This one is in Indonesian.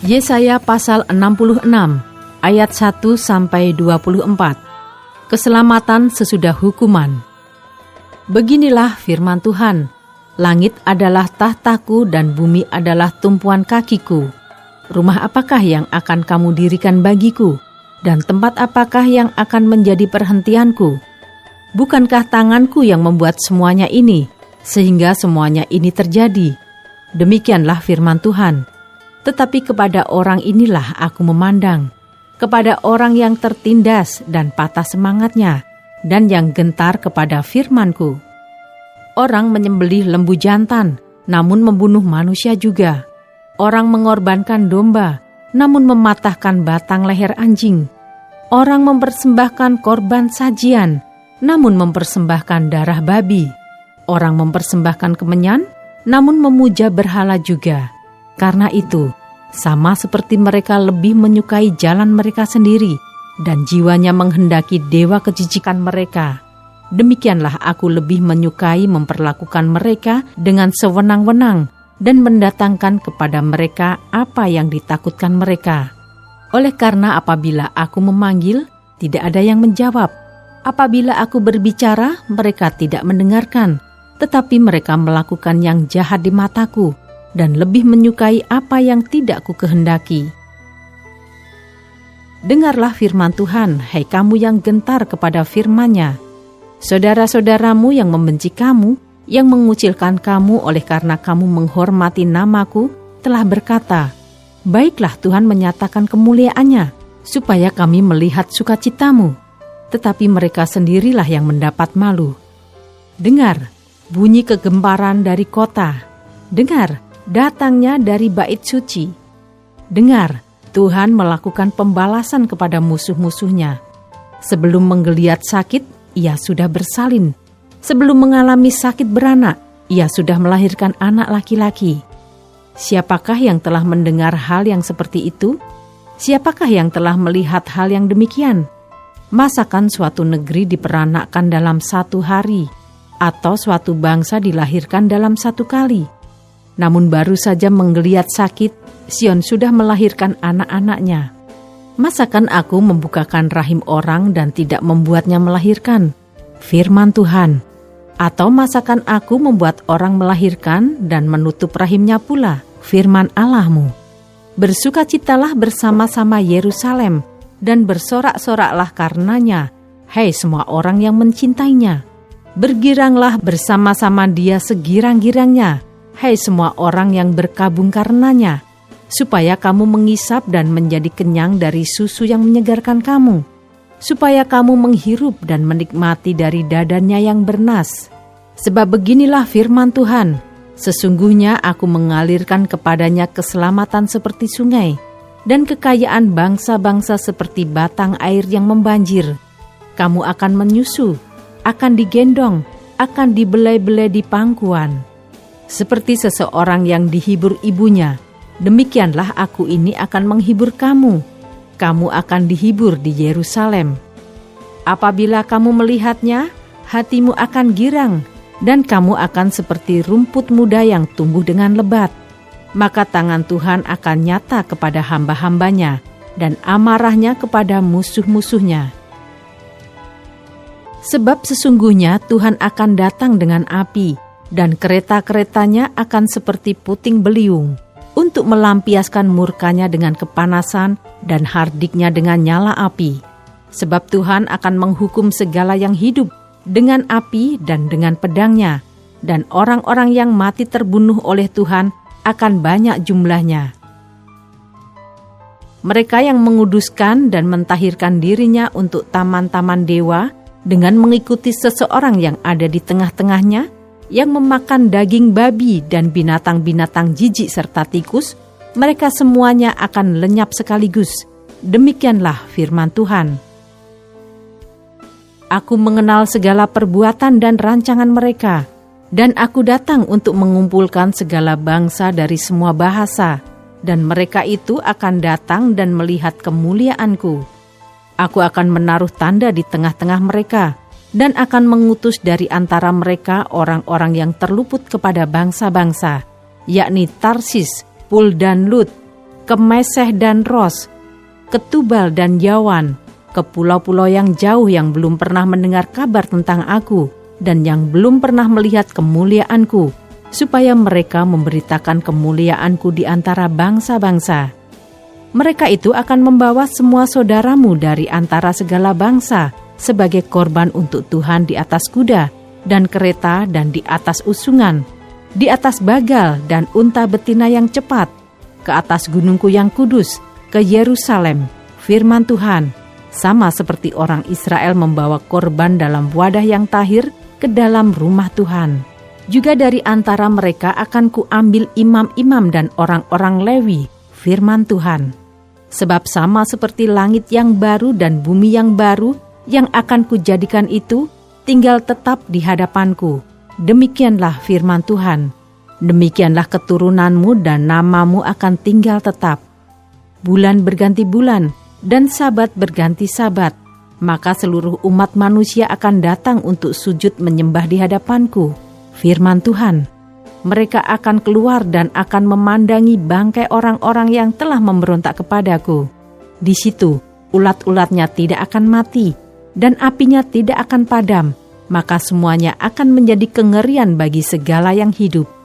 Yesaya pasal 66 ayat 1-24. Keselamatan sesudah hukuman. Beginilah firman Tuhan, langit adalah tahtaku dan bumi adalah tumpuan kakiku. Rumah apakah yang akan kamu dirikan bagiku, dan tempat apakah yang akan menjadi perhentianku? Bukankah tanganku yang membuat semuanya ini, sehingga semuanya ini terjadi? Demikianlah firman Tuhan. Tetapi kepada orang inilah aku memandang, kepada orang yang tertindas dan patah semangatnya, dan yang gentar kepada firman-Ku. Orang menyembelih lembu jantan, namun membunuh manusia juga. Orang mengorbankan domba, namun mematahkan batang leher anjing. Orang mempersembahkan korban sajian, namun mempersembahkan darah babi. Orang mempersembahkan kemenyan, namun memuja berhala juga. Karena itu, sama seperti mereka lebih menyukai jalan mereka sendiri, dan jiwanya menghendaki dewa kejijikan mereka. Demikianlah aku lebih menyukai memperlakukan mereka dengan sewenang-wenang, dan mendatangkan kepada mereka apa yang ditakutkan mereka. Oleh karena apabila aku memanggil, tidak ada yang menjawab. Apabila aku berbicara, mereka tidak mendengarkan, tetapi mereka melakukan yang jahat di mataku, dan lebih menyukai apa yang tidak ku kehendaki. Dengarlah firman Tuhan, hai kamu yang gentar kepada firman-Nya. Saudara-saudaramu yang membenci kamu, yang mengucilkan kamu oleh karena kamu menghormati namaku, telah berkata, baiklah Tuhan menyatakan kemuliaan-Nya, supaya kami melihat sukacitamu. Tetapi mereka sendirilah yang mendapat malu. Dengar, bunyi kegemparan dari kota. Dengar, datangnya dari bait suci. Dengar, Tuhan melakukan pembalasan kepada musuh-musuhnya. Sebelum menggeliat sakit, ia sudah bersalin. Sebelum mengalami sakit beranak, ia sudah melahirkan anak laki-laki. Siapakah yang telah mendengar hal yang seperti itu? Siapakah yang telah melihat hal yang demikian? Masakan suatu negeri diperanakkan dalam satu hari, atau suatu bangsa dilahirkan dalam satu kali? Namun baru saja menggeliat sakit, Sion sudah melahirkan anak-anaknya. Masakan aku membukakan rahim orang dan tidak membuatnya melahirkan? Firman Tuhan. Atau masakan aku membuat orang melahirkan dan menutup rahimnya pula? Firman Allahmu. Bersukacitalah bersama-sama Yerusalem, dan bersorak-soraklah karenanya, hai semua orang yang mencintainya. Bergiranglah bersama-sama dia segirang-girangnya, hai semua orang yang berkabung karenanya, supaya kamu mengisap dan menjadi kenyang dari susu yang menyegarkan kamu, supaya kamu menghirup dan menikmati dari dadanya yang bernas. Sebab beginilah firman Tuhan, sesungguhnya aku mengalirkan kepadanya keselamatan seperti sungai, dan kekayaan bangsa-bangsa seperti batang air yang membanjir. Kamu akan menyusu, akan digendong, akan dibelai-belai di pangkuan. Seperti seseorang yang dihibur ibunya, demikianlah aku ini akan menghibur kamu. Kamu akan dihibur di Yerusalem. Apabila kamu melihatnya, hatimu akan girang, dan kamu akan seperti rumput muda yang tumbuh dengan lebat. Maka tangan Tuhan akan nyata kepada hamba-hambanya, dan amarahnya kepada musuh-musuhnya. Sebab sesungguhnya Tuhan akan datang dengan api, dan kereta-keretanya akan seperti puting beliung, untuk melampiaskan murkanya dengan kepanasan, dan hardiknya dengan nyala api. Sebab Tuhan akan menghukum segala yang hidup dengan api dan dengan pedangnya, dan orang-orang yang mati terbunuh oleh Tuhan akan banyak jumlahnya. Mereka yang menguduskan dan mentahirkan dirinya untuk taman-taman dewa dengan mengikuti seseorang yang ada di tengah-tengahnya, yang memakan daging babi dan binatang-binatang jijik serta tikus, mereka semuanya akan lenyap sekaligus. Demikianlah firman Tuhan. Aku mengenal segala perbuatan dan rancangan mereka, dan aku datang untuk mengumpulkan segala bangsa dari semua bahasa, dan mereka itu akan datang dan melihat kemuliaanku. Aku akan menaruh tanda di tengah-tengah mereka, dan akan mengutus dari antara mereka orang-orang yang terluput kepada bangsa-bangsa, yakni Tarsis, Pul dan Lut, ke Meseh dan Ros, ke Tubal dan Yawan, ke pulau-pulau yang jauh yang belum pernah mendengar kabar tentang aku dan yang belum pernah melihat kemuliaanku, supaya mereka memberitakan kemuliaanku di antara bangsa-bangsa. Mereka itu akan membawa semua saudaramu dari antara segala bangsa sebagai korban untuk Tuhan di atas kuda dan kereta dan di atas usungan, di atas bagal dan unta betina yang cepat, ke atas gunungku yang kudus, ke Yerusalem, firman Tuhan, sama seperti orang Israel membawa korban dalam wadah yang tahir ke dalam rumah Tuhan. Juga dari antara mereka akan kuambil imam-imam dan orang-orang Lewi, firman Tuhan. Sebab sama seperti langit yang baru dan bumi yang baru yang akan kujadikan itu, tinggal tetap di hadapanku. Demikianlah firman Tuhan. Demikianlah keturunanmu dan namamu akan tinggal tetap. Bulan berganti bulan dan sabat berganti sabat, maka seluruh umat manusia akan datang untuk sujud menyembah di hadapanku. Firman Tuhan. Mereka akan keluar dan akan memandangi bangkai orang-orang yang telah memberontak kepadaku. Di situ ulat-ulatnya tidak akan mati dan apinya tidak akan padam, maka semuanya akan menjadi kengerian bagi segala yang hidup.